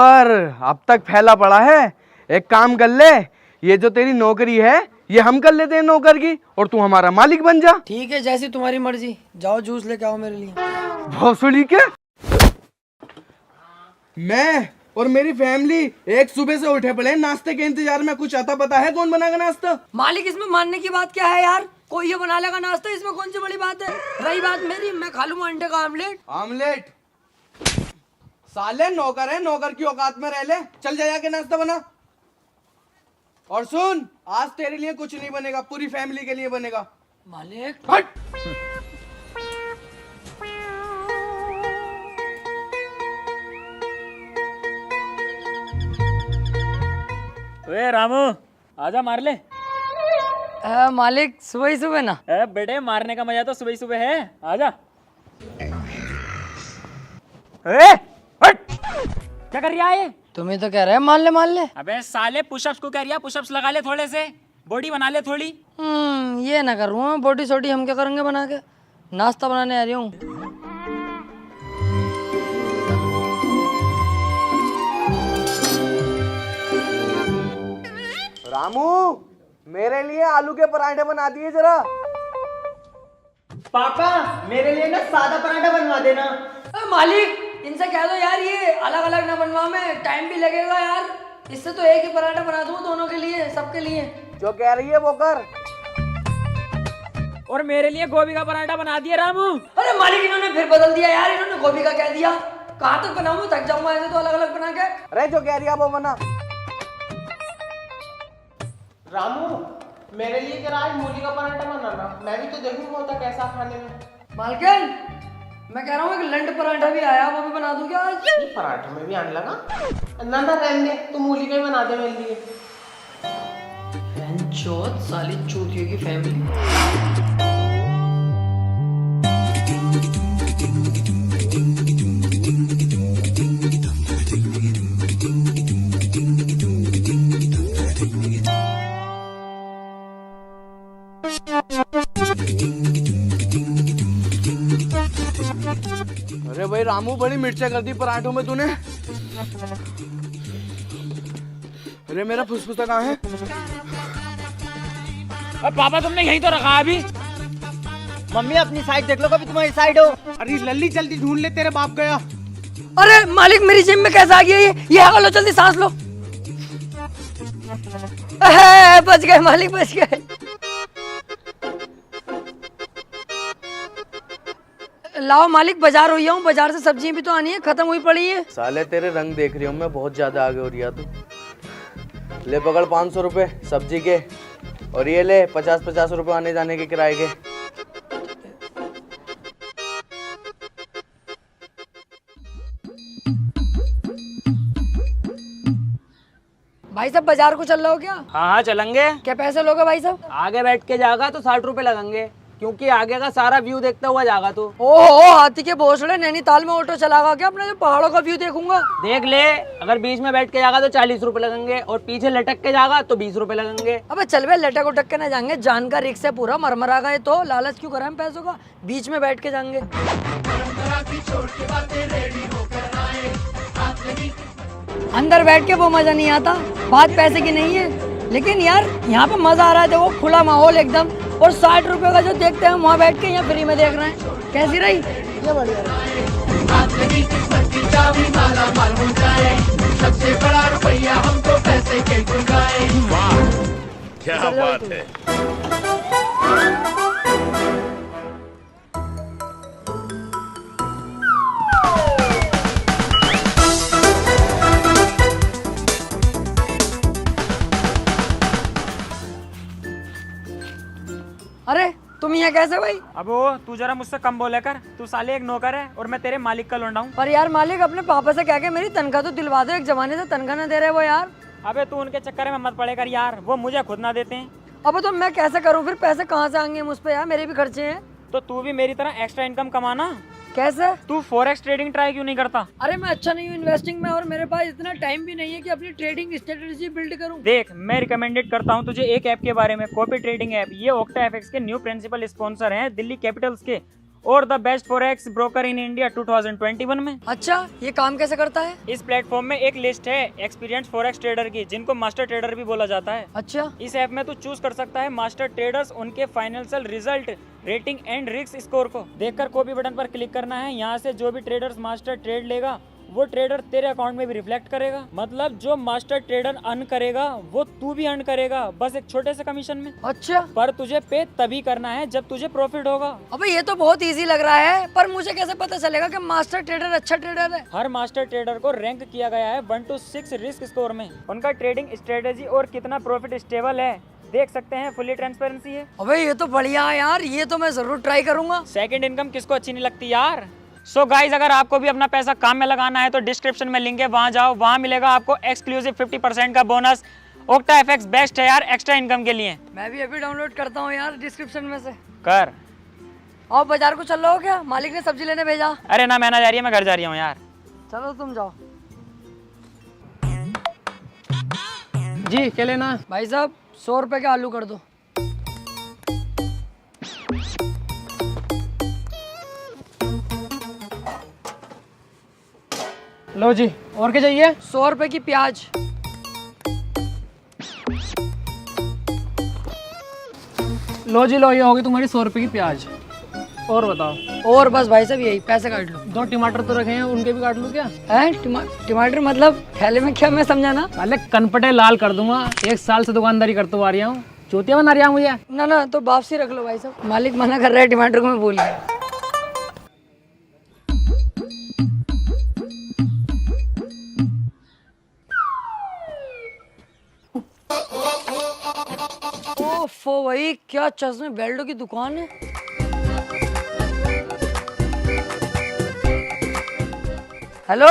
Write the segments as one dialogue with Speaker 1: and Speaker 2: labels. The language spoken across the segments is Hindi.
Speaker 1: सुअर अब तक फैला पड़ा है। एक काम कर ले, ये जो तेरी नौकरी है ये हम कर लेते हैं नौकर की, और तू हमारा मालिक बन जा।
Speaker 2: ठीक है, जैसी तुम्हारी मर्जी। जाओ जूस लेके आओ मेरे लिए।
Speaker 1: भोसड़ी के मैं और मेरी फैमिली एक सुबह से उठे पड़े नाश्ते के इंतजार में। कुछ आता पता है कौन बनाएगा नाश्ता?
Speaker 2: मालिक, इसमें मानने की बात क्या है यार? कोई ये बना लेगा नाश्ता, इसमें कौन सी बड़ी बात है? रही बात मेरी, मैं खा लूंगा अंडे का आमलेट।
Speaker 1: आमलेट? साले नौकर है, नौकर की औकात में रह ले। चल जा जाके नाश्ता बना। और सुन, आज तेरे लिए कुछ नहीं बनेगा, पूरी फैमिली के लिए बनेगा।
Speaker 2: मालिक
Speaker 1: हट!
Speaker 3: वे रामू, आजा मार ले।
Speaker 2: मालिक सुबह ही सुबह ना?
Speaker 3: बेटे मारने का मजा तो सुबह ही सुबह है, आजा। हट! क्या कर रहा है ये?
Speaker 2: तुम्हें तो कह रहे हैं मान ले।
Speaker 3: अबे साले पुशअप्स को कह रहा, पुशअप्स लगा ले, थोड़े से बॉडी बना ले थोड़ी।
Speaker 2: ये ना करूँ बोटी सोटी, हम क्या करेंगे बना के? नाश्ता बनाने आ रही हूँ।
Speaker 1: रामू, मेरे लिए आलू के पराठे बना दिए जरा।
Speaker 4: पापा मेरे लिए ना सादा पराठा बनवा देना।
Speaker 2: मालिक, इनसे कह दो यार ये अलग अलग ना बनवा, में टाइम भी लगेगा यार। इससे तो एक ही पराठा बना दूँ दोनों के लिए, सबके लिए।
Speaker 1: जो कह रही है वो कर।
Speaker 3: और मेरे लिए गोभी का पराठा बना दिया रामू।
Speaker 2: अरे मालिक, इन्होंने फिर बदल दिया यार, इन्होंने गोभी का कह दिया। कहाँ तक बनाऊँ, थक जाऊंगा ऐसे तो अलग अलग बना के।
Speaker 1: अरे जो कह रही है वो बना।
Speaker 4: रामू मेरे लिए जरा आज मूली का पराठा बनाना, मैं भी तो देखूंगा होता कैसा खाने में।
Speaker 2: मालकिन, मैं कह रहा हूँ एक लंड पराठा भी आया, वो भी बना दूं क्या आज?
Speaker 4: ये पराठे में भी आने लगा ना। रहने दे, तू मूली का ही बना दे मेरे लिए।
Speaker 2: चौथ साली चूतियों की फैमिली।
Speaker 1: अरे भाई रामू, बड़ी मिर्चा कर दी पराठों में तूने। अरे मेरा फुसफुसा कहाँ है?
Speaker 3: अब पापा तुमने यहीं तो रखा अभी।
Speaker 4: मम्मी अपनी साइड देख लो, कभी तुम्हारी साइड हो।
Speaker 1: अरे लल्ली जल्दी ढूंढ ले, तेरे बाप गया।
Speaker 2: अरे मालिक, मेरी जेब में कैसा आ गया ये आगे लो, जल्दी सांस लो। बच गए मालिक, बच गए। लाओ मालिक, बाजार हुई हूँ, बाजार से सब्जियां भी तो आनी है, खत्म हुई पड़ी है।
Speaker 1: साले तेरे रंग देख रही हूँ मैं, बहुत ज्यादा आगे हो रही है तू। ले पकड़ 500 रुपए सब्जी के, और ये ले 50-50 रुपए आने जाने के किराए के।
Speaker 2: भाई साहब, बाजार को चल रहे हो क्या?
Speaker 3: हाँ चलेंगे।
Speaker 2: क्या पैसे लोगे भाई साहब?
Speaker 3: आगे बैठ के जाएगा तो 60 रुपए लगेंगे, क्योंकि आगे का सारा व्यू देखता हुआ जाएगा तू।
Speaker 2: ओहो, हाथी के भोसड़े, नैनीताल में ऑटो चलागा क्या अपने? जो पहाड़ों का व्यू देखूंगा।
Speaker 3: देख ले, अगर बीच में बैठ के जाएगा तो 40 रुपए लगेंगे, और पीछे लटक के जाएगा तो 20 रुपए लगेंगे।
Speaker 2: अबे चल बे, लटक उटक के ना जाएंगे, जान का रिक्स है पूरा, मरमरा गए तो लालच क्यों करें हम पैसों का? बीच में बैठ के जाएंगे। अंदर बैठ के वो मजा नहीं आता, बात पैसे की नहीं है, लेकिन यार यहाँ पे मजा आ रहा है। देखो खुला माहौल एकदम, और 60 रुपए का जो देखते हैं वहाँ बैठ के यहाँ फ्री में देख रहे हैं। कैसी रही? ये बढ़िया
Speaker 5: सबसे बड़ा रुपया हमको पैसे के गुगाए। वाह क्या बात है।
Speaker 2: अरे तुम यहाँ कैसे भाई?
Speaker 3: अब वो तू जरा मुझसे कम बोले कर, तू साले एक नौकर है और मैं तेरे मालिक का लौंडा हूँ।
Speaker 2: पर यार मालिक, अपने पापा से कह के मेरी तनख्वाह तो दिलवा दो, एक जमाने से तनख्वाह ना दे रहे वो यार।
Speaker 3: अबे तू उनके चक्कर में मत पड़े कर यार, वो मुझे खुद ना देते हैं।
Speaker 2: अब तो मैं कैसे करूँ फिर? पैसे कहाँ से आएंगे मुझ पे यार, मेरे भी खर्चे हैं।
Speaker 3: तो तू भी मेरी तरह एक्स्ट्रा इनकम कमाना।
Speaker 2: कैसे?
Speaker 3: तू फॉरेक्स ट्रेडिंग ट्राई क्यों नहीं करता?
Speaker 2: अरे मैं अच्छा नहीं हूँ इन्वेस्टिंग में, और मेरे पास इतना टाइम भी नहीं है कि अपनी ट्रेडिंग स्ट्रेटेजी बिल्ड करूँ।
Speaker 3: देख, मैं रिकमेंडेड करता हूँ तुझे एक ऐप के बारे में, कॉपी ट्रेडिंग ऐप। ये ओक्टा एफएक्स के न्यू प्रिंसिपल स्पॉन्सर हैं, दिल्ली कैपिटल्स के,
Speaker 6: और the best forex broker in India 2021 में।
Speaker 2: अच्छा, ये काम कैसे करता है?
Speaker 6: इस प्लेटफॉर्म में एक लिस्ट है एक्सपीरियंस फॉरेक्स ट्रेडर की, जिनको मास्टर ट्रेडर भी बोला जाता है।
Speaker 2: अच्छा,
Speaker 6: इस ऐप में तू चूज कर सकता है मास्टर ट्रेडर्स, उनके financial result, rating and risk score को देखकर कॉपी बटन पर क्लिक करना है। यहाँ से जो भी ट्रेडर्स मास्टर ट्रेड लेगा वो ट्रेडर तेरे अकाउंट में भी रिफ्लेक्ट करेगा। मतलब जो मास्टर ट्रेडर अर्न करेगा वो तू भी अर्न करेगा, बस एक छोटे से कमीशन में।
Speaker 2: अच्छा,
Speaker 6: पर तुझे पे तभी करना है जब तुझे प्रॉफिट होगा।
Speaker 2: अबे ये तो बहुत इजी लग रहा है, पर मुझे कैसे पता चलेगा कि मास्टर ट्रेडर अच्छा ट्रेडर है?
Speaker 6: हर मास्टर ट्रेडर को रैंक किया गया है 1 to 6 रिस्क स्कोर में। उनका ट्रेडिंग स्ट्रेटेजी और कितना प्रॉफिट स्टेबल है देख सकते हैं, फुली ट्रांसपेरेंसी है।
Speaker 2: अबे ये तो बढ़िया है यार, ये तो मैं जरूर ट्राई करूंगा।
Speaker 6: सेकंड इनकम किसको अच्छी नहीं लगती यार। सो गाइज, अगर आपको भी अपना पैसा काम में लगाना है तो डिस्क्रिप्शन में लिंक है, वहां जाओ, वहां मिलेगा आपको एक्सक्लूसिव 50% का बोनस। ओक्टा एफएक्स बेस्ट है यार एक्स्ट्रा इनकम के लिए।
Speaker 2: मैं भी अभी डाउनलोड करता हूँ यार डिस्क्रिप्शन में से।
Speaker 6: कर।
Speaker 2: और बाजार को चल रहे हो क्या? मालिक ने सब्जी लेने भेजा।
Speaker 6: अरे ना, मैं ना जा रही है, मैं घर जा रही हूँ यार।
Speaker 2: चलो तुम जाओ।
Speaker 3: जी क्या लेना?
Speaker 2: भाई साहब 100 रुपए के आलू कर दो।
Speaker 3: लो जी, और क्या चाहिए?
Speaker 2: 100 रुपए की प्याज।
Speaker 3: लो जी लो, ये होगी तुम्हारी 100 रुपए की प्याज। और बताओ।
Speaker 2: और बस भाई साहब यही, पैसे काट लो।
Speaker 3: 2 टमाटर तो रखे हैं, उनके भी काट लूँ क्या?
Speaker 2: है टमाटर मतलब थैले में क्या? मैं समझा ना।
Speaker 3: साले कनपटे लाल कर दूंगा, 1 साल से दुकानदारी करते हुआ आ रहा हूँ, चौथिया बना रहा हूँ मुझे।
Speaker 2: ना तो वापसी रख लो भाई साहब, मालिक मना कर रहा है टमाटर को, मैं भूल गया। ओफो भाई, क्या चश्मे बेल्टो की दुकान है। हेलो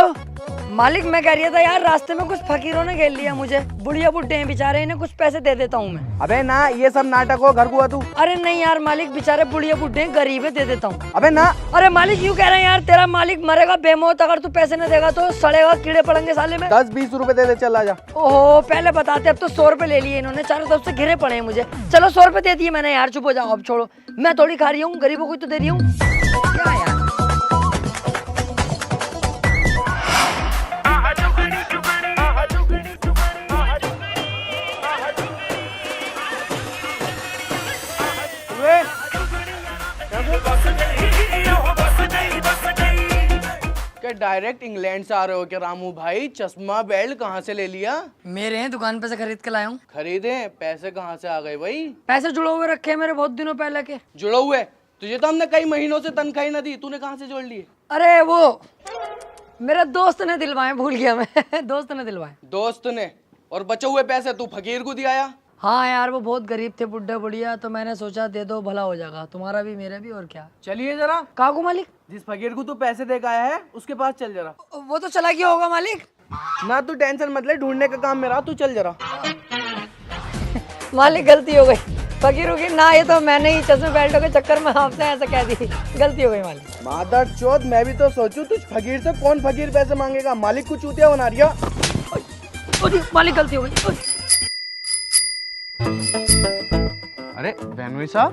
Speaker 2: मालिक, मैं कह रहा था यार, रास्ते में कुछ फकीरों ने घेर लिया मुझे, बुढ़िया बुढ़े हैं बेचारे, इन्हें कुछ पैसे दे देता हूँ मैं।
Speaker 1: अबे ना, ये सब नाटक हो, घर को आ तू।
Speaker 2: अरे नहीं यार मालिक, बेचारे बुढ़िया बुढ़े हैं, गरीब है, दे देता हूँ।
Speaker 1: अबे ना।
Speaker 2: अरे मालिक यूँ कह रहे हैं यार, तेरा मालिक मरेगा बेमौत, अगर तू पैसे न देगा तो सड़ेगा, कीड़े पड़ेंगे साले में।
Speaker 1: 10-20 रुपए दे दे, चल आ जा।
Speaker 2: ओहो, पहले बताते, अब तो 100 रुपए ले लिए इन्होंने, चारों तरफ से घिरे पड़े हैं मुझे। चलो 100 रुपए दे दिए मैंने यार, चुप हो जाओ अब, छोड़ो, मैं थोड़ी खा रही हूँ, गरीबों को तो दे रही हूँ। क्या यार,
Speaker 1: क्या डायरेक्ट इंग्लैंड से आ रहे हो क्या रामू भाई? चश्मा बेल्ट कहाँ से ले लिया?
Speaker 2: मेरे हैं, दुकान पे से खरीद के लाया हूँ।
Speaker 1: खरीदे? पैसे कहाँ से आ गए भाई?
Speaker 2: पैसे जुड़े हुए रखे हैं मेरे बहुत दिनों पहले के।
Speaker 1: जुड़े हुए? तुझे तो हमने कई महीनों से तनख्वाही न दी, तूने कहाँ से जोड़ लिए?
Speaker 2: अरे वो मेरा दोस्त ने दिलवाए, भूल गया मैं। दोस्त ने दिलवाए।
Speaker 1: दोस्त ने? और बचे हुए पैसे तू फकीर को दिया?
Speaker 2: हाँ यार, वो बहुत गरीब थे, बुढ़ा बुढ़िया, तो मैंने सोचा दे दो, भला हो जाएगा, तुम्हारा भी मेरा भी, और क्या।
Speaker 1: चलिए जरा।
Speaker 2: काकू मालिक,
Speaker 1: जिस फकीर को तू पैसे दे के आया है उसके पास चल जरा।
Speaker 2: वो तो चला गया होगा मालिक।
Speaker 1: ना तू टेंशन मत ले, ढूंढने का काम मेरा, तू चल जरा।
Speaker 2: मालिक गलती हो गई, फकीरों की ना, ये तो मैंने ही चश्मे बेल्टों के चक्कर में आपसे ऐसा कह दी, गलती हो गई मालिक।
Speaker 1: मादर चौथ, मैं भी तो सोचूं तुझ फकीर से कौन फकीर पैसे मांगेगा, मालिक को चूतिया बना रिया।
Speaker 2: मालिक गलती हो गई।
Speaker 1: अरे बहनोई साहब,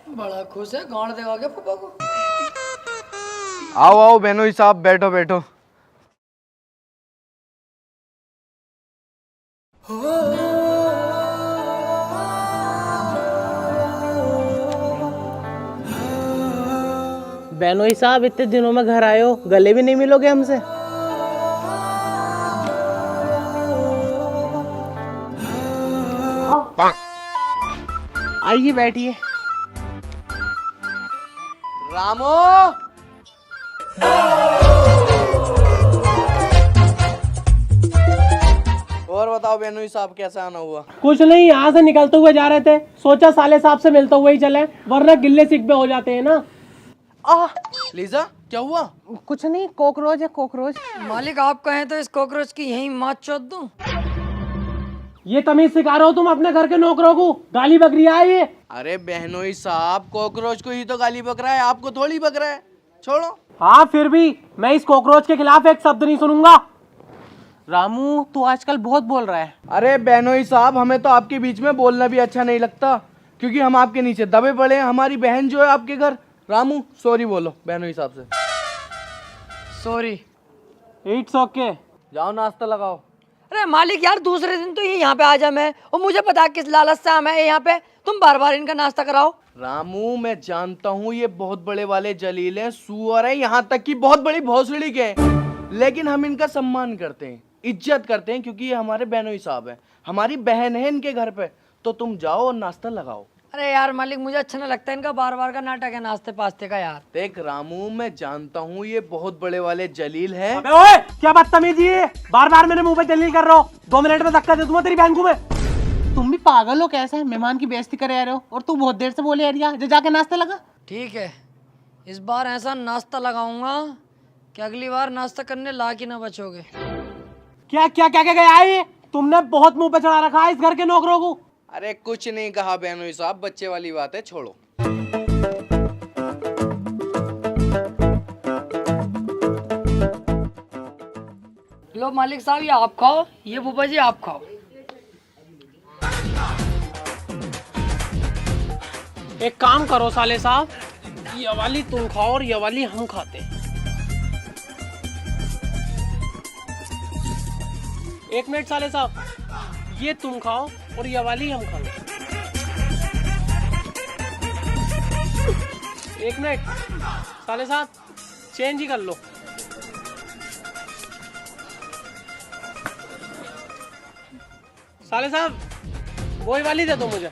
Speaker 2: बड़ा खुश है, गांड देगा क्या फूफा को?
Speaker 1: आओ आओ बहनोई साहब, बैठो बैठो।
Speaker 4: बेनोई साहब, इतने दिनों में घर आए हो, गले भी नहीं मिलोगे हमसे? आइए बैठिए।
Speaker 1: रामो, और बताओ बेनोई साहब, कैसा आना हुआ?
Speaker 4: कुछ नहीं, यहाँ से निकलते हुए जा रहे थे, सोचा साले साहब से मिलते हुए ही चले, वरना गिल्ले सिक पे हो जाते हैं ना।
Speaker 1: लीजा, क्या हुआ?
Speaker 4: कुछ नहीं, कॉकरोच है, कॉकरोच।
Speaker 2: मालिक आप कहें तो इस कॉकरोच की यहीं मात चोद दूं?
Speaker 4: ये तमीज सिखा रहे हो तुम अपने घर के नौकरों को? गाली बक रही है ये।
Speaker 1: अरे बहनोई साहब, कॉकरोच को ही तो गाली बक रहा है, आपको थोड़ी बक रहा है, छोड़ो।
Speaker 4: हाँ फिर भी मैं इस कॉकरोच के खिलाफ एक शब्द नहीं सुनूंगा। रामू तू आजकल बहुत बोल रहा है।
Speaker 1: अरे बेनोई साहब, हमें तो आपके बीच में बोलना भी अच्छा नहीं लगता, क्योंकि हम आपके नीचे दबे पड़े हैं। हमारी बहन जो है आपके घर। रामू सॉरी बोलो बेनोई साहब से।
Speaker 2: सॉरी।
Speaker 4: It's okay.
Speaker 1: जाओ नाश्ता लगाओ।
Speaker 2: अरे मालिक यार, दूसरे दिन तो ये यहाँ पे आ जा मैं, और मुझे पता है किस लालच से आया यहाँ पे, तुम बार बार इनका नाश्ता कराओ।
Speaker 1: रामू मैं जानता हूँ ये बहुत बड़े वाले जलील हैं, सुअर हैं, यहाँ तक कि बहुत बड़ी भोसड़ी के हैं, लेकिन हम इनका सम्मान करते हैं, इज्जत करते हैं, क्योंकि ये हमारे बेनोई साहब हैं, हमारी बहन है इनके घर पे। तो तुम जाओ और नाश्ता लगाओ।
Speaker 2: अरे यार मालिक, मुझे अच्छा नहीं लगता इनका बार बार का नाटक है नाश्ते पास्ते का यार।
Speaker 1: देख रामू, मैं जानता हूँ ये बहुत बड़े वाले जलील हैं।
Speaker 4: अबे ओए, क्या बदतमीजी है, बार बार मेरे मुंह पे जलील कर रहे हो। 2 मिनट में धक्का दे दूंगा तेरी बहन को मैं। तुम भी पागल हो कैसे, मेहमान की बेइज्जती करे आ रहे हो, और तू बहुत देर से बोले आ रही है, जाके नाश्ता लगा।
Speaker 2: ठीक है, इस बार ऐसा नाश्ता लगाऊंगा कि अगली बार नाश्ता करने लायक ही ना बचोगे।
Speaker 4: क्या क्या क्या क्या गया है, तुमने बहुत मुंह पे चढ़ा रखा है इस घर के नौकरों को।
Speaker 1: अरे कुछ नहीं कहा बेनोई साहब, बच्चे वाली बात है, छोड़ो।
Speaker 2: लो मालिक साहब, ये आप खाओ, ये फूफा जी आप खाओ।
Speaker 4: एक काम करो साले साहब, ये वाली तुम खाओ और ये वाली हम खाते हैं। 1 मिनट साले साहब, ये तुम खाओ और ये वाली हम खाएंगे। 1 मिनट साले साहब, चेंज ही कर लो। साले साहब वही वाली दे दो मुझे।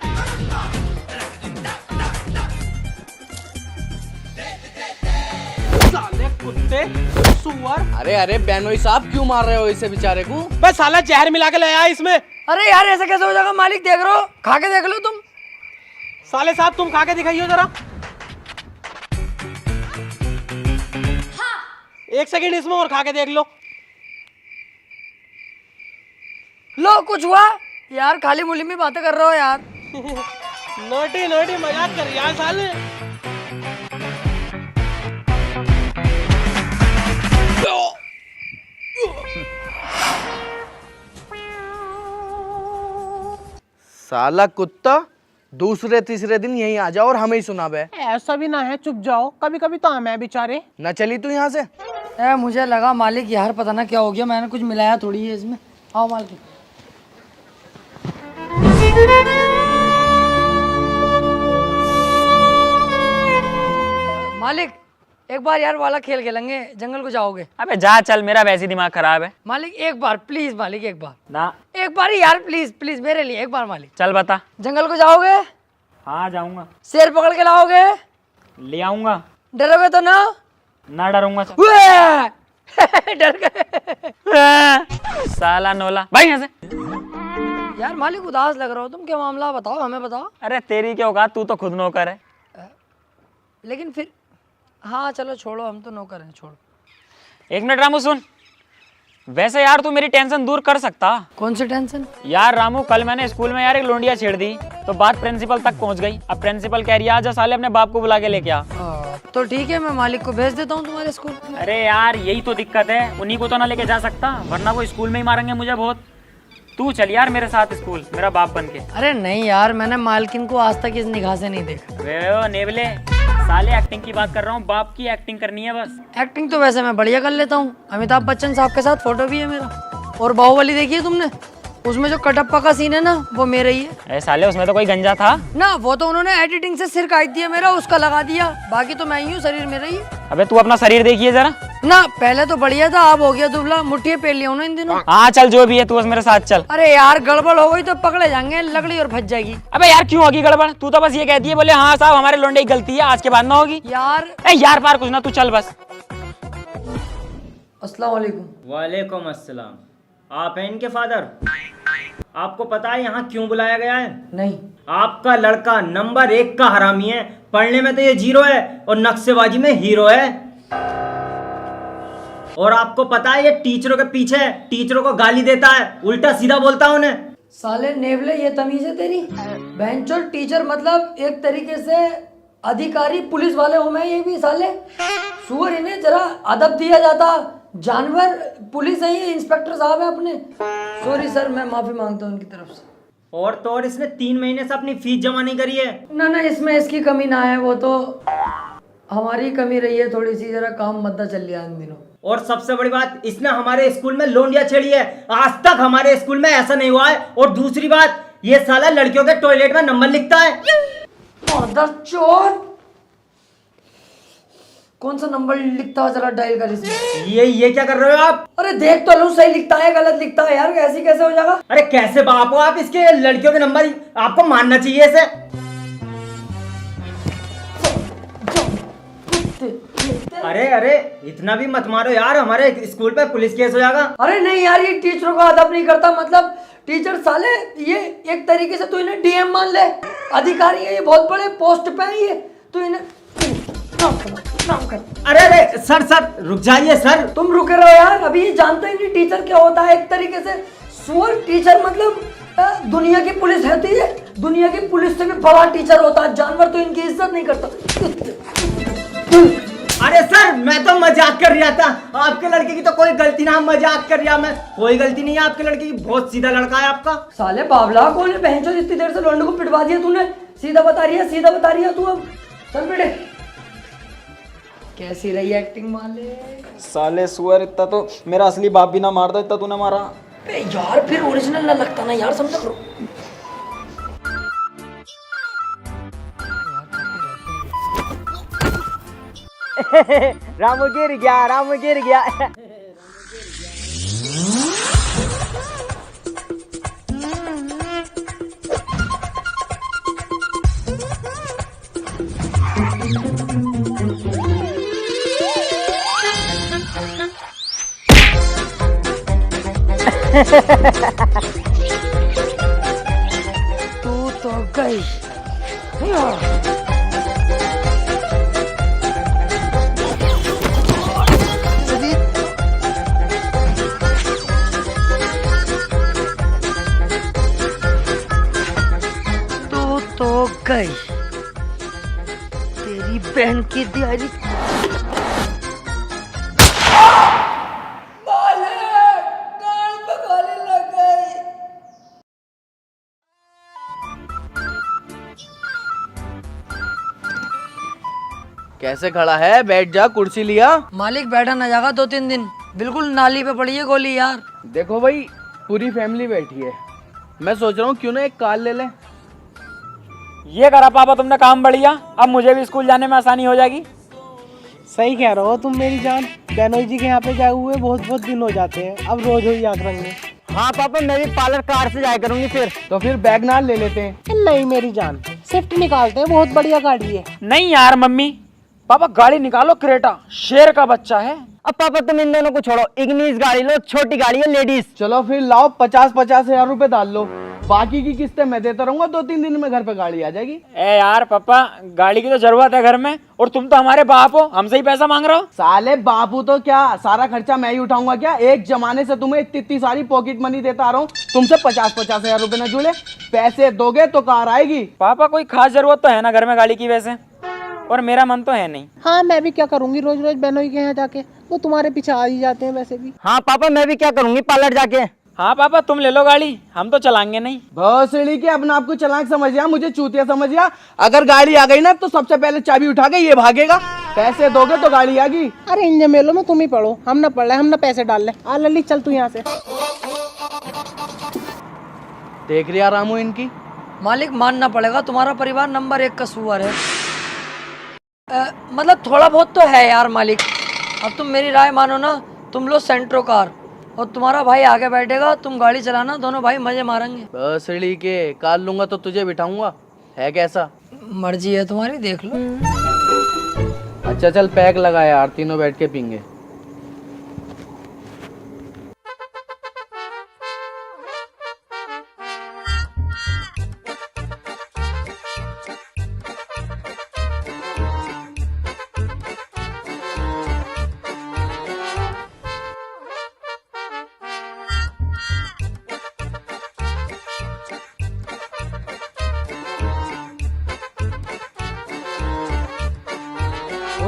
Speaker 4: साले कुत्ते, सुअर।
Speaker 1: अरे अरे बेनोई साहब, क्यों मार रहे हो इसे बेचारे को?
Speaker 4: बस साला जहर मिला के लाया इसमें।
Speaker 2: अरे यार ऐसा कैसे हो जाएगा मालिक, देख रहे हो, खा के देख लो तुम।
Speaker 4: साले साहब तुम खा के दिखाइए जरा। 1 सेकंड इसमें और खा के देख लो।
Speaker 2: लो कुछ हुआ यार, खाली मुली में बातें कर रहे हो यार।
Speaker 4: नोटी नोटी मजाक कर यार साले।
Speaker 1: साला कुत्ता, दूसरे तीसरे दिन यहीं आ जाओ और हमें ही सुना बे।
Speaker 4: ऐसा भी ना है, चुप जाओ, कभी कभी तो हमें बेचारे।
Speaker 1: न चली तू यहाँ से।
Speaker 2: मुझे लगा मालिक यार पता ना क्या हो गया, मैंने कुछ मिलाया थोड़ी है इसमें। आओ मालिक। मालिक एक बार यार वाला खेल खेलेंगे, जंगल को जाओगे?
Speaker 3: अबे जा चल, मेरा वैसे ही दिमाग खराब है।
Speaker 2: मालिक एक बार प्लीज, मालिक एक बार
Speaker 3: ना,
Speaker 2: एक बार यार प्लीज प्लीज मेरे लिए एक बार मालिक।
Speaker 3: चल बता।
Speaker 2: जंगल को जाओगे?
Speaker 3: हाँ जाऊंगा।
Speaker 2: शेर पकड़ के लाओगे?
Speaker 3: ले आऊंगा।
Speaker 2: डरोगे तो ना?
Speaker 3: ना डरूंगा।
Speaker 2: डर गए।
Speaker 3: साला नोला, भाई यहाँ से।
Speaker 2: यार मालिक उदास लग रहा हो तुम, क्या मामला बताओ, हमें बताओ।
Speaker 3: अरे तेरी क्या औकात, तू तो खुद नौकर है।
Speaker 2: लेकिन फिर हाँ चलो छोड़ो, हम तो नौकर हैं, छोड़ो।
Speaker 3: 1 मिनट रामू सुन, वैसे यार तू मेरी टेंशन दूर कर सकता।
Speaker 2: कौन सी टेंशन?
Speaker 3: यार रामू, कल मैंने स्कूल में यार एक लोंडिया छेड़ दी, तो बात प्रिंसिपल तक पहुंच गई। अब प्रिंसिपल कह रही है आजा साले अपने बाप को बुला के लेके आ।
Speaker 2: तो ठीक है, मैं मालिक को भेज देता हूँ तुम्हारे स्कूल में।
Speaker 3: अरे यार यही तो दिक्कत है, उन्हीं को तो ना लेके जा सकता, वरना वो स्कूल में ही मारेंगे मुझे बहुत। तू चल यार मेरे साथ स्कूल, मेरा बाप बन के।
Speaker 2: अरे नहीं यार, मैंने मालकिन को आज तक इस निगाह से नहीं देखा।
Speaker 3: वे ओ नेवले, साले एक्टिंग की बात कर रहा हूँ, बाप की एक्टिंग करनी है बस।
Speaker 2: एक्टिंग तो वैसे मैं बढ़िया कर लेता हूँ, अमिताभ बच्चन साहब के साथ फोटो भी है मेरा। और बाहुबली देखी है तुमने? उसमें जो कटप्पा का सीन है ना, वो मेरा ही है।
Speaker 3: अरे साले उसमें तो कोई गंजा था
Speaker 2: ना, वो तो उन्होंने एडिटिंग से सिर काट दिया मेरा, उसका लगा दिया, बाकी तो मैं ही हूँ, शरीर मेरा ही है।
Speaker 3: अबे तू अपना शरीर देखिए जरा।
Speaker 2: ना पहले तो बढ़िया था, अब हो गया दुबला, मुट्ठी पेल लिया इन दिनों।
Speaker 3: हाँ चल जो भी है, तू बस मेरे साथ चल।
Speaker 2: अरे यार गड़बड़ हो गई तो पकड़े जाएंगे, लकड़ी और फंस जाएगी।
Speaker 3: अबे यार क्यों होगी गड़बड़, तू तो बस ये कहती है बोले हाँ साहब हमारे लोंडे की गलती है, आज के बाद ना होगी।
Speaker 2: यार
Speaker 3: यार पार कुछ ना, तू चल बस।
Speaker 2: अस्सलाम वालेकुम।
Speaker 7: वालेकुम अस्सलाम। आप हैं इनके फादर? आपको पता है यहाँ क्यों बुलाया गया है?
Speaker 2: नहीं।
Speaker 7: आपका लड़का नंबर 1 का हरामी है, पढ़ने में तो ये 0 है और नक्शेबाजी में हीरो है। और आपको पता है ये टीचरों के पीछे है, टीचरों को गाली देता है, उल्टा सीधा बोलता है उन्हें।
Speaker 2: साले नेवले, ये तमीज है तेरी? बेंचोर टीचर मतलब एक तरीके से अधिकारी पुलिस वाले हो मैं, ये भी साले सुअर, इन्हें जरा अदब दिया जाता, जानवर पुलिस है ये, इंस्पेक्टर साहब है अपने। सॉरी सर, मैं माफी मांगता हूँ उनकी तरफ से।
Speaker 7: और तो और इसने 3 महीने से अपनी फीस जमा नहीं करी है।
Speaker 2: ना ना, इसमें इसकी कमी ना है, वो तो हमारी कमी रही है थोड़ी सी, जरा काम मद्दा चल रहा है इन दिनों।
Speaker 7: और सबसे बड़ी बात, इसने हमारे स्कूल में लोंडिया छेड़ी है। आज तक हमारे स्कूल में ऐसा नहीं हुआ है। और दूसरी बात, ये साला लड़कियों के टॉयलेट में नंबर लिखता है।
Speaker 2: चोर कौन सा नंबर लिखता है, जरा डायल कर इसमें।
Speaker 7: ये क्या कर रहे हो आप?
Speaker 2: अरे देख तो लो, सही लिखता है गलत लिखता है यार, ऐसे कैसे हो जाएगा।
Speaker 7: अरे कैसे बाप हो आप इसके? लड़कियों के नंबर आपको मानना चाहिए इसे। अरे अरे इतना भी मत मारो यार, हमारे स्कूल पे पुलिस केस हो जाएगा।
Speaker 2: अरे नहीं यार, ये टीचरों का अदब नहीं करता, मतलब टीचर साले ये एक तरीके से तू इन्हें डीएम मान ले, अधिकारी है ये, बहुत बड़े पोस्ट पे है ये, तू इन्हें नाम कर।
Speaker 7: अरे अरे सर रुक जाइए सर।
Speaker 2: तुम रुके रहो यार, अभी ये जानते ही नहीं टीचर क्या होता है। एक तरीके से सुअर टीचर, मतलब दुनिया की पुलिस है, ये दुनिया की पुलिस से भी बड़ा टीचर होता है। जानवर तो इनकी इज्जत नहीं करता।
Speaker 7: अरे सर मैं तो मजाक कर रहा था, आपके लड़के की तो कोई गलती ना, मजाक कर रहा मैं, कोई गलती नहीं है आपके लड़के की, बहुत सीधा लड़का है आपका।
Speaker 2: साले बाबला कौन है बहन चोद, इतनी देर से लौंडे को पिटवा दिया तूने, सीधा बता रही है, सीधा बता रही है तू। अब चल बेटे, कैसी रही एक्टिंग मालिक?
Speaker 8: साले सुअर, इतना तो मेरा असली बाप भी ना मारता इतना तूने मारा।
Speaker 2: बे यार फिर ओरिजिनल ना लगता ना यार, समझ करो।
Speaker 7: रामू गिर गया, रामू गिर गया।
Speaker 2: तू तो गई। तू तो गई, तेरी बहन की दिहाड़ी।
Speaker 1: कैसे खड़ा है? बैठ जा, कुर्सी लिया।
Speaker 2: मालिक बैठा ना जाएगा 2-3 दिन, बिल्कुल नाली पे पड़ी है गोली यार।
Speaker 1: देखो भाई, पूरी फैमिली बैठी है, मैं सोच रहा हूँ क्यों ना एक कार ले लें।
Speaker 6: ये करा पापा तुमने काम बढ़िया, अब मुझे भी स्कूल जाने में आसानी हो जाएगी।
Speaker 4: सही कह रहे हो तुम मेरी जान। बेनोई जी के यहाँ पे जाए हुए बहुत दिन हो जाते हैं, अब रोज हुई आग रंग।
Speaker 7: हाँ पापा, मैं भी पार्लर कार से जाया करूंगी फिर।
Speaker 1: तो फिर वैगनार ले लेते हैं।
Speaker 4: नहीं मेरी जान, स्विफ्ट निकालते हैं, बहुत बढ़िया गाड़ी है।
Speaker 6: नहीं यार मम्मी पापा, गाड़ी निकालो क्रेटा, शेर का बच्चा है।
Speaker 7: अब पापा तुम इन दोनों को छोड़ो, इग्निस गाड़ी लो, छोटी गाड़ी है लेडीज।
Speaker 1: चलो फिर लाओ, 50-50 हजार रुपए डाल लो, बाकी की किस्तें मैं देता रहूंगा, 2-3 दिन में घर पे गाड़ी आ जाएगी।
Speaker 6: ए यार पापा, गाड़ी की तो जरूरत है घर में, और तुम तो हमारे बाप हो, हमसे ही पैसा मांग रहे हो।
Speaker 1: साले बापू तो क्या, सारा खर्चा मैं ही उठाऊंगा क्या? एक जमाने से तुम्हें इतनी सारी पॉकेट मनी देता आ रहा हूँ, तुमसे 50-50 हजार रुपए न जुड़े। पैसे दोगे तो कार आएगी।
Speaker 6: पापा कोई खास जरूरत तो है ना घर में गाड़ी की वैसे, और मेरा मन तो है नहीं।
Speaker 4: हाँ मैं भी क्या करूंगी, रोज रोज बेनोई के यहाँ जाके, वो तुम्हारे पीछे आ ही जाते हैं वैसे भी।
Speaker 7: हाँ पापा, मैं भी क्या करूंगी पार्लर जाके।
Speaker 6: हाँ पापा तुम ले लो गाड़ी, हम तो चलाएंगे नहीं।
Speaker 1: भोसड़ी के अपने आप को चालाक समझ गया, मुझे चूतिया समझ गया। अगर गाड़ी आ गई ना तो सबसे पहले चाबी उठा के ये भागेगा, पैसे दोगे तो गाड़ी आएगी।
Speaker 4: अरे इन जमेलों में तुम ही पढ़ो, हम ना पढ़ रहे, हम ना पैसे डाल रहे। आ लली चल तू यहाँ से।
Speaker 1: देख रिया रामू इनकी।
Speaker 2: मालिक मानना पड़ेगा, तुम्हारा परिवार नंबर 1 का सुअर है। मतलब थोड़ा बहुत तो है यार मालिक। अब तुम मेरी राय मानो ना, तुम लो सेंट्रो कार और तुम्हारा भाई आगे बैठेगा, तुम गाड़ी चलाना, दोनों भाई मजे मारेंगे।
Speaker 1: भोसड़ी के कार लूंगा तो तुझे बिठाऊंगा, है कैसा?
Speaker 2: मर्जी है तुम्हारी, देख लो।
Speaker 1: अच्छा चल पैक लगा यार, तीनों बैठ के पीएंगे।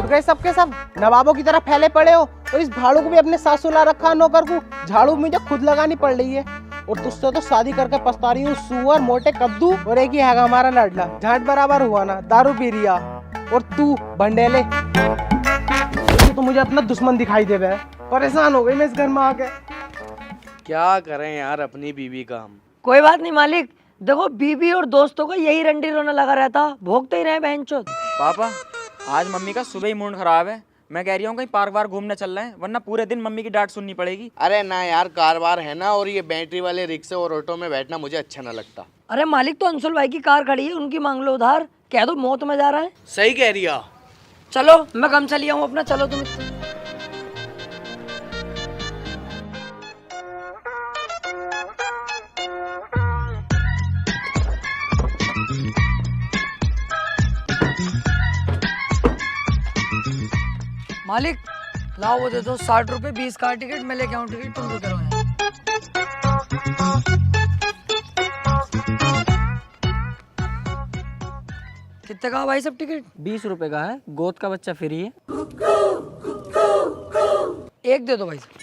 Speaker 4: उठ गए सबके सब, नवाबों की तरह फैले पड़े हो। और इस भाड़ू को भी अपने साथ सुला रखा है नौकर को। झाड़ू मुझे खुद लगानी पड़ रही है। और तुझसे तो शादी करके पछता रही हूँ, सुअर मोटे कद्दू। और एक ही है हमारा लाडला, झाट बराबर हुआ ना, दारू पी रिया। और तू भंडेले, तो मुझे अपना दुश्मन दिखाई दे रहा है। परेशान हो गई मैं इस घर में आके।
Speaker 1: क्या करें यार अपनी बीवी का हम।
Speaker 2: कोई बात नहीं मालिक, देखो बीबी और दोस्तों का यही रंडी रोना लगा रहता, भोगते ही रहे बहनचोद।
Speaker 3: पापा आज मम्मी का सुबह ही मूड खराब है। मैं कह रही हूँ कहीं पार्क वार्क घूमने चल रहे हैं, वरना पूरे दिन मम्मी की डांट सुननी पड़ेगी।
Speaker 1: अरे ना यार, कारवार है ना, और ये बैटरी वाले रिक्शे और ऑटो में बैठना मुझे अच्छा ना लगता।
Speaker 2: अरे मालिक, तो अंशुल भाई की कार खड़ी है, उनकी मांग लो उधार। कह दो मौत में जा रहा है।
Speaker 1: सही कह रही है।
Speaker 2: चलो मैं कम चली आऊँ अपना, चलो तुम। मालिक लाओ वो दे दो, 60 रुपए 20 का टिकट, मैं लेके आऊँ टिकट, तुम रुके रहो यहाँ। कितने का भाई सब टिकट?
Speaker 3: 20 रुपए का है, गोद का बच्चा फ्री है।
Speaker 2: एक दे दो भाई साहब।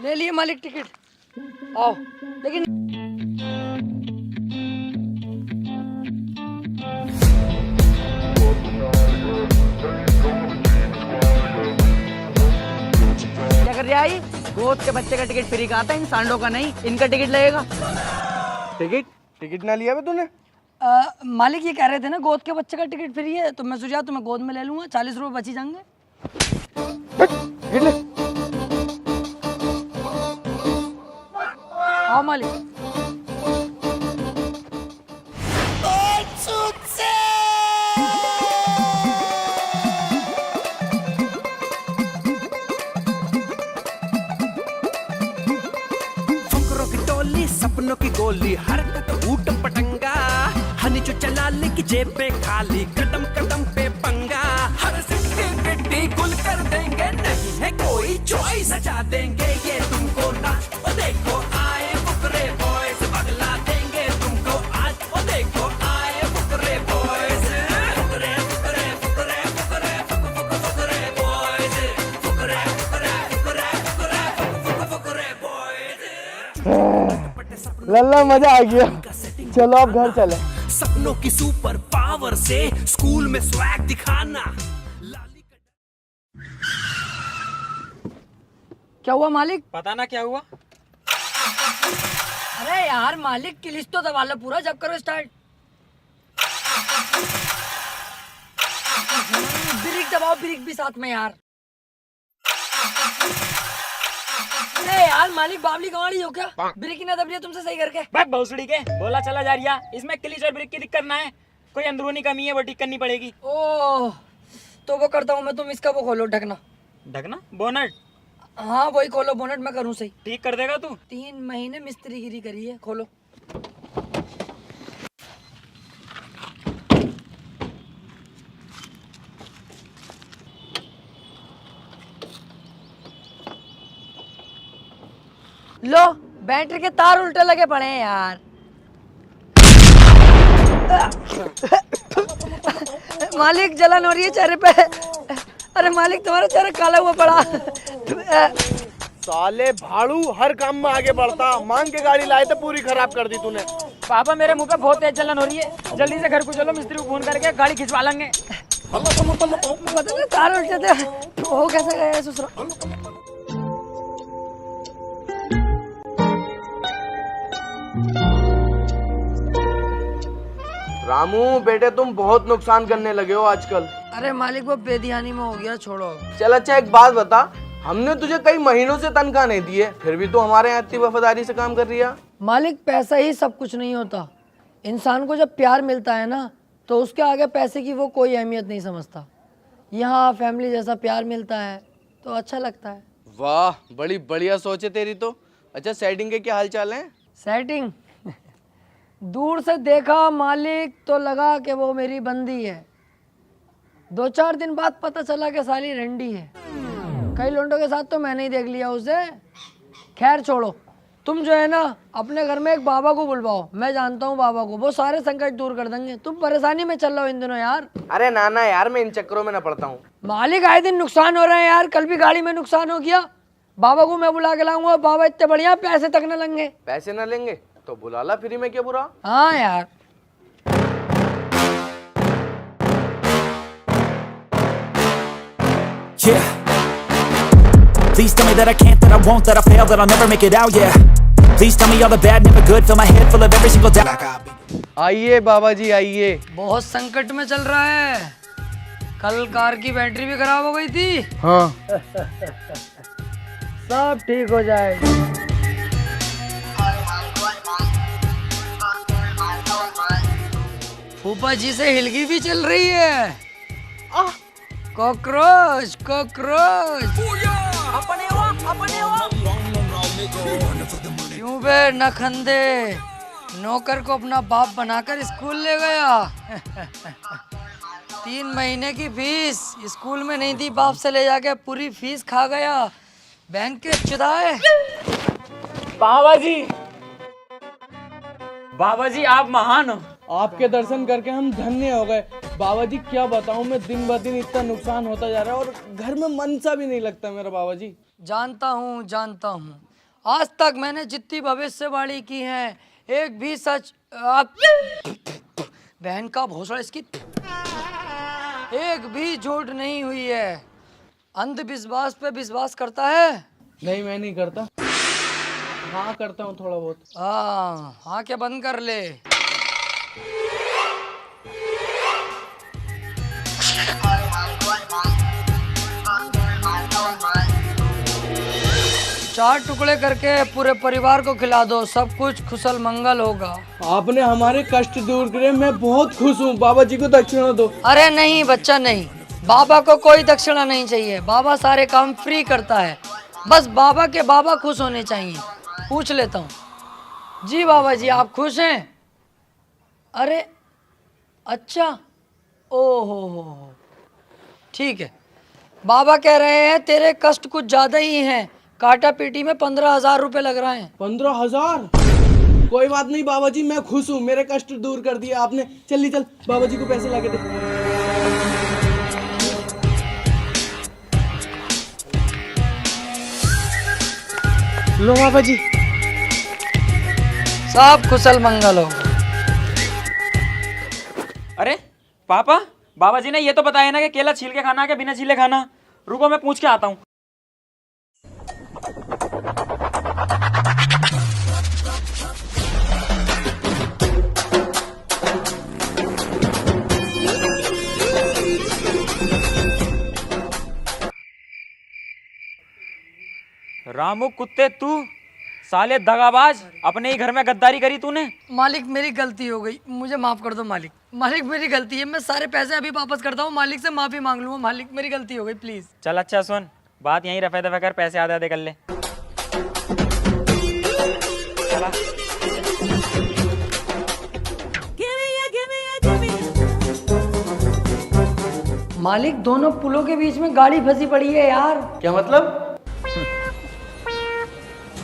Speaker 2: ले लिए मालिक टिकट, आओ। लेकिन क्या कर रहा है? गोद के बच्चे का टिकट फ्री का आता है, इन सांडों का नहीं। इनका टिकट लगेगा।
Speaker 1: टिकट ना लिया बे तूने?
Speaker 2: मालिक ये कह रहे थे ना गोद के बच्चे का टिकट फ्री है, तो मैं सोचा तुम्हें गोद में ले लूंगा, 40 रुपए बची जाएंगे। हाँ मालिक।
Speaker 5: सपनों की गोली, हरकत ऊट पटंगा, हनी जो चला ले की जेब पे खाली, कदम कदम पे पंगा, हर सिक्के गिट्टी गुल कर देंगे, नहीं है कोई चॉइस, सजा देंगे ये तुमको ना। ओ देखो आए फुकरे बॉयज, बगला देंगे तुमको आज। ओ देखो आए Fukrey boys, Fukrey Fukrey Fukrey Fukrey Fukrey boys, Fukrey Fukrey Fukrey Fukrey Fukrey boys.
Speaker 1: लल्ला मजा आ गया, चलो अब घर चले।
Speaker 5: सपनों की सुपर पावर से स्कूल में स्वैग दिखाना।
Speaker 2: क्या हुआ मालिक?
Speaker 3: पता ना क्या हुआ।
Speaker 2: अरे यार मालिक की लिस्ट तो दबा लो पूरा, जब करो स्टार्ट। ब्रेक दबाओ, ब्रेक भी साथ में यार। अरे यार मालिक बावली गंवाड़ी हो क्या? ब्रेक ही ना दब रही है तुमसे सही करके।
Speaker 3: बस भोसड़ी के बोला चला जा रिया, इसमें क्लिच और ब्रेक की दिक्कत ना है, कोई अंदरूनी कमी है वो ठीक करनी पड़ेगी।
Speaker 2: ओह तो वो करता हूँ मैं, तुम इसका वो खोलो ढकना।
Speaker 3: ढकना? बोनट?
Speaker 2: हाँ वही खोलो, बोनट मैं करूँ सही।
Speaker 3: ठीक कर देगा तू?
Speaker 2: 3 महीने मिस्त्रीगिरी करी है, खोलो। लो बैटरी के तार उल्टे लगे पड़े हैं यार। मालिक जलन हो रही है चेहरे पे। अरे मालिक तुम्हारा चेहरा काला हुआ पड़ा।
Speaker 1: साले भाड़ू हर काम में आगे बढ़ता, मांग के गाड़ी लाए थे पूरी खराब कर दी तूने।
Speaker 3: पापा मेरे मुंह पे बहुत तेज जलन हो रही है, जल्दी से घर को चलो, मिस्त्री को फोन करके गाड़ी खिंचवा लेंगे।
Speaker 2: तार उल्टे थे, वो कैसे गए ससुरा?
Speaker 1: रामू बेटे तुम बहुत नुकसान करने लगे हो आजकल।
Speaker 2: अरे मालिक वो बेध्यानी में हो गया, छोड़ो।
Speaker 1: चल अच्छा एक बात बता, हमने तुझे कई महीनों से तनख्वाह नहीं दी है, फिर भी तू हमारे यहाँ इतनी वफादारी से काम कर रही है।
Speaker 2: मालिक पैसा ही सब कुछ नहीं होता। इंसान को जब प्यार मिलता है ना, तो उसके आगे पैसे की वो कोई अहमियत नहीं समझता। यहाँ फैमिली जैसा प्यार मिलता है तो अच्छा लगता है।
Speaker 1: वाह बड़ी बढ़िया सोच है तेरी तो। अच्छा सेटिंग के क्या हाल चाल है?
Speaker 2: सेटिंग दूर से देखा मालिक तो लगा कि वो मेरी बंदी है, 2-4 दिन बाद पता चला कि साली रंडी है। कई लोंडों के साथ तो मैंने ही देख लिया उसे। खैर छोड़ो, तुम जो है ना अपने घर में एक बाबा को बुलवाओ, मैं जानता हूँ बाबा को, वो सारे संकट दूर कर देंगे। तुम परेशानी में चल रहे हो इन दिनों यार।
Speaker 1: अरे नाना यार, मैं इन चक्करों में ना पड़ता हूँ।
Speaker 2: मालिक आए दिन नुकसान हो रहे हैं यार, कल भी गाड़ी में नुकसान हो गया। बाबा को मैं बुला के लाऊंगा, बाबा इतने बढ़िया पैसे तक न लेंगे।
Speaker 1: पैसे ना लेंगे तो बुला ला, फ्री में क्या बुरा।
Speaker 2: हाँ यार।
Speaker 5: Yeah. Please tell me that I can't, that I won't, that I fail, that I'll never make it out, yeah. Please tell me all the bad, never good, fill my head full of every single doubt.
Speaker 1: आइए बाबा जी आइए।
Speaker 2: बहुत संकट में चल रहा है, कल कार की बैटरी भी खराब हो गई थी।
Speaker 1: हाँ
Speaker 2: सब ठीक हो जाएगा। फूफा जी से हिलगी भी चल रही है। Cockroach cockroach. क्यों बे नखंदे, नौकर को अपना बाप बनाकर स्कूल ले गया। 3 महीने की फीस स्कूल में नहीं दी, बाप से ले जाके पूरी फीस खा गया। बैंक के चुदाए।
Speaker 3: बाबा जी आप महान हो।
Speaker 1: आपके दर्शन करके हम धन्य हो गए। बाबा जी क्या बताऊं, मैं दिन ब दिन इतना नुकसान होता जा रहा है और घर में मन सा भी नहीं लगता मेरा बाबा जी।
Speaker 2: जानता हूँ, आज तक मैंने जितनी भविष्यवाणी की है एक भी सच बहन का भोसड़ा इसकी एक भी झूठ नहीं हुई है। अंधविश्वास पे विश्वास करता है?
Speaker 1: नहीं मैं नहीं करता। हाँ करता हूँ थोड़ा बहुत।
Speaker 2: हाँ क्या बंद कर ले। चार टुकड़े करके पूरे परिवार को खिला दो, सब कुछ कुशल मंगल होगा।
Speaker 1: आपने हमारे कष्ट दूर करे, मैं बहुत खुश हूँ। बाबा जी को दक्षिणा दो।
Speaker 2: अरे नहीं बच्चा नहीं, बाबा को कोई दक्षिणा नहीं चाहिए, बाबा सारे काम फ्री करता है। बस बाबा के बाबा खुश होने चाहिए। पूछ लेता हूँ जी बाबा जी आप खुश हैं? अरे अच्छा, ओहो ठीक है। बाबा कह रहे हैं तेरे कष्ट कुछ ज्यादा ही हैं, काटा पीटी में 15,000 रुपए लग रहे हैं।
Speaker 1: 15,000? कोई बात नहीं बाबा जी, मैं खुश हूँ, मेरे कष्ट दूर कर दिए आपने। चल बाबा जी को पैसे लाके दे। लो बाबा जी।
Speaker 2: सब कुशल मंगल हो।
Speaker 3: अरे पापा, बाबा जी ने ये तो बताया ना कि केला छील के खाना है कि बिना छीले खाना। रुको मैं पूछ के आता हूँ। रामू कुत्ते, तू साले दगाबाज, अपने ही घर में गद्दारी करी तूने।
Speaker 2: मालिक मेरी गलती हो गई, मुझे माफ कर दो मालिक। मालिक मेरी गलती है, मैं सारे पैसे अभी वापस करता हूँ, मालिक से माफी मांग लूंगा। मालिक मेरी गलती हो गई, प्लीज।
Speaker 3: चल अच्छा सुन, बात यहीं रफे दफे कर, पैसे आधे आधे कर ले। चला।
Speaker 2: मालिक दोनों पुलों के बीच में गाड़ी फंसी पड़ी है यार।
Speaker 1: क्या मतलब?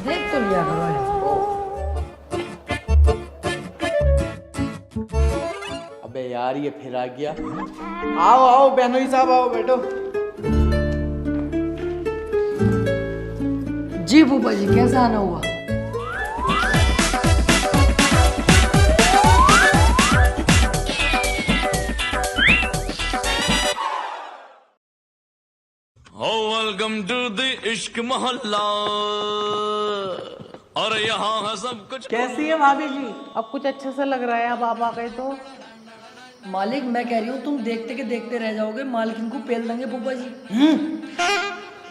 Speaker 2: देख तो लिया करो यार।
Speaker 1: अबे यार ये फिर आ गया। आओ आओ बहनोई साहब आओ, बैठो।
Speaker 2: जी फूफा जी कैसा आना हुआ?
Speaker 9: वेलकम टू द इश्क मोहल्ला, और यहाँ है सब कुछ।
Speaker 4: कैसी है भाभी जी? अब कुछ अच्छा सा लग रहा है अब आप आ गए तो।
Speaker 2: मालिक मैं कह रही हूँ तुम देखते के देखते रह जाओगे, मालिक को पेल देंगे फूफा जी।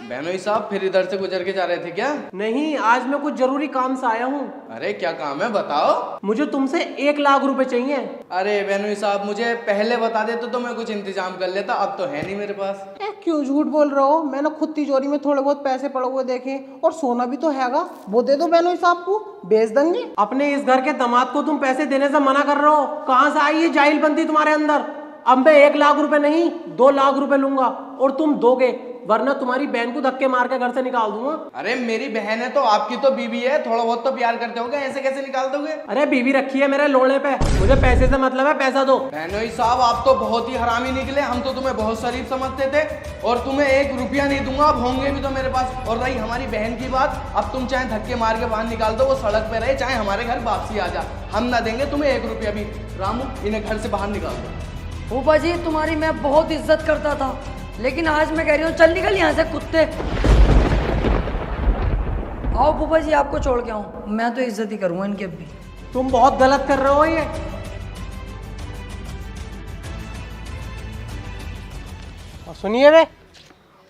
Speaker 1: बहनोई साहब फिर इधर से गुजर के जा रहे थे क्या?
Speaker 4: नहीं, आज मैं कुछ जरूरी काम से आया हूँ।
Speaker 1: अरे क्या काम है बताओ।
Speaker 4: मुझे तुमसे 1 लाख रुपए चाहिए।
Speaker 1: अरे बहनोई साहब मुझे पहले बता देते तो मैं कुछ इंतजाम कर लेता, अब तो है नहीं मेरे पास।
Speaker 4: क्यों झूठ बोल रहे हो? मैंने खुद तिजोरी में थोड़े बहुत पैसे पड़े हुए देखे, और सोना भी तो हैगा, वो दे दो बहनोई साहब को, बेच देंगे। अपने इस घर के दामाद को तुम पैसे देने से मना कर रहे हो, कहाँ से आई ये जाहिलबंदी तुम्हारे अंदर? अब मैं 1 लाख रुपए नहीं 2 लाख रुपए लूंगा, और तुम दोगे वरना तुम्हारी बहन को धक्के मार के घर से निकाल दूंगा।
Speaker 1: अरे मेरी बहन है तो आपकी तो बीवी है, थोड़ा बहुत तो प्यार करते होगे, ऐसे कैसे निकाल दोगे?
Speaker 4: अरे बीवी रखी है मेरे लोड़े पे, मुझे पैसे से मतलब है, पैसा दो।
Speaker 1: बहनोई साहब आप तो बहुत ही हरामी निकले, हम तो तुम्हें बहुत शरीफ समझते थे और तुम्हें 1 रुपया नहीं दूंगा, अब होंगे भी तो मेरे पास। और रही हमारी बहन की बात, अब तुम चाहे धक्के मार के बाहर निकाल दो, वो सड़क पे रहे, चाहे हमारे घर वापसी आ जा, हम ना देंगे तुम्हें 1 रुपया भी। रामू इन्हें घर से बाहर निकाल दो।
Speaker 2: फूफा जी तुम्हारी मैं बहुत इज्जत करता था, लेकिन आज मैं कह रही हूँ चल निकल यहाँ से कुत्ते। आओ फूफा जी आपको छोड़ के आऊँ, मैं तो इज्जत ही करूँगा इनकी अब भी।
Speaker 4: तुम बहुत गलत कर रहे हो ये। और सुनिए वे,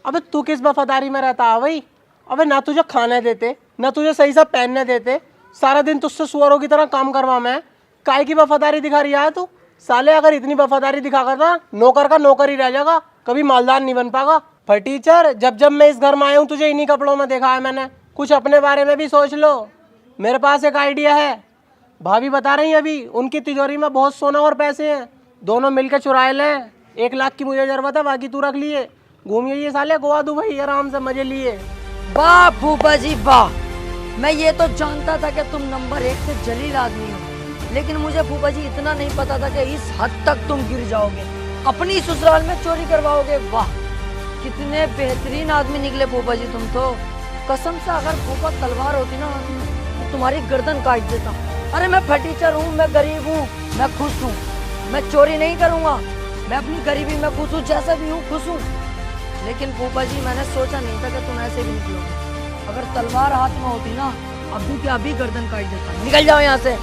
Speaker 4: अबे तू किस वफादारी में रहता है भाई? अबे ना तुझे खाने देते, ना तुझे सही से पहनने देते, सारा दिन तुझसे सुअरों की तरह काम करवा मैं, काय की वफादारी दिखा रही है तू? साले अगर इतनी वफादारी दिखा कर ना, नौकर का नौकर ही रह जाएगा, कभी मालदार नहीं बन पाएगा। पर टीचर जब जब मैं इस घर में आया हूँ तुझे इन्हीं कपड़ों में देखा है मैंने, कुछ अपने बारे में भी सोच लो। मेरे पास एक आइडिया है, भाभी बता रही है अभी, उनकी तिजोरी में बहुत सोना और पैसे हैं, दोनों मिलकर चुराए लें। 1 लाख की मुझे जरूरत है, बाकी तू रख लिए, घूमिए ये साले गोवा दुबई आराम से मजे लिए।
Speaker 2: वाह फूफा जी वाह, मैं ये तो जानता था कि तुम नंबर 1 से जलील आदमी हो, लेकिन मुझे फूफा जी इतना नहीं पता था कि इस हद तक तुम गिर जाओगे, अपनी ससुराल में चोरी करवाओगे। वाह कितने बेहतरीन आदमी निकले फूफा जी तुम तो। कसम से अगर फूफा तलवार होती ना तो तुम्हारी गर्दन काट देता। अरे मैं फटीचर हूँ, मैं गरीब हूँ, मैं खुश हूँ, मैं चोरी नहीं करूँगा, मैं अपनी गरीबी में खुश हूँ, जैसा भी हूँ खुश हूँ। लेकिन फूफा जी मैंने सोचा नहीं था कि तुम ऐसे भी निकलोगे। अगर तलवार हाथ में होती ना अभी के अभी गर्दन काट देता। निकल जाओ यहाँ से।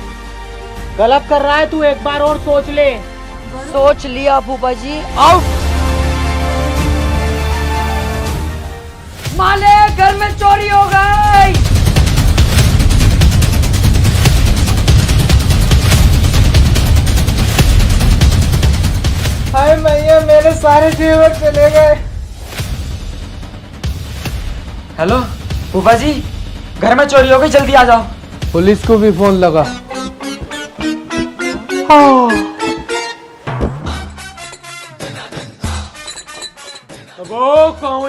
Speaker 4: गलत कर रहा है तू, एक बार और सोच ले।
Speaker 2: सोच लिया फूफा जी, आउट। माले घर में चोरी हो गई।
Speaker 4: हाय मैया मेरे सारे जेवर चले गए।
Speaker 8: हेलो फूफा जी, घर में चोरी हो गई, जल्दी आ जाओ।
Speaker 4: पुलिस को भी फोन लगा।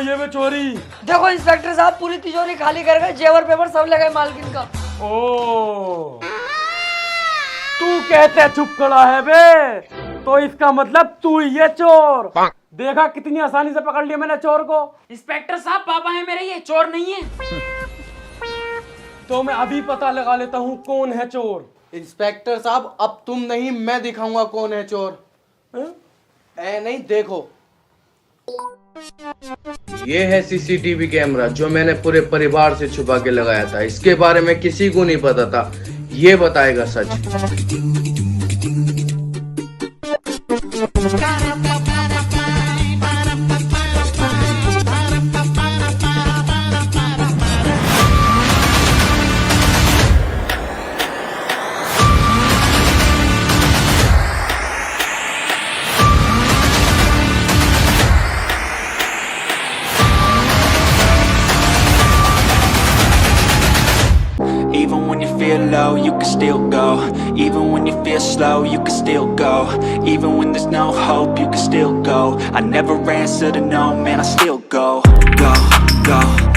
Speaker 8: ये में चोरी?
Speaker 2: देखो इंस्पेक्टर साहब पूरी तिजोरी खाली कर गए, जेवर पेपर सब लगे मालकिन का।
Speaker 8: ओ तू कहते चुप खड़ा है बे, तो इसका मतलब तू ही है चोर। देखा कितनी आसानी से पकड़ लिया मैंने चोर को।
Speaker 3: इंस्पेक्टर साहब पापा है मेरे, ये चोर नहीं है।
Speaker 8: तो मैं अभी पता लगा लेता हूँ कौन है चोर।
Speaker 1: इंस्पेक्टर साहब अब तुम नहीं मैं दिखाऊंगा कौन है चोर। ऐ नहीं देखो, ये है सीसीटीवी कैमरा जो मैंने पूरे परिवार से छुपा के लगाया था, इसके बारे में किसी को नहीं पता था, ये बताएगा सच।
Speaker 5: Even when you feel low, you can still go. Even when you feel slow, you can still go. Even when there's no hope, you can still go. I never answer to no, man, I still go. Go, go.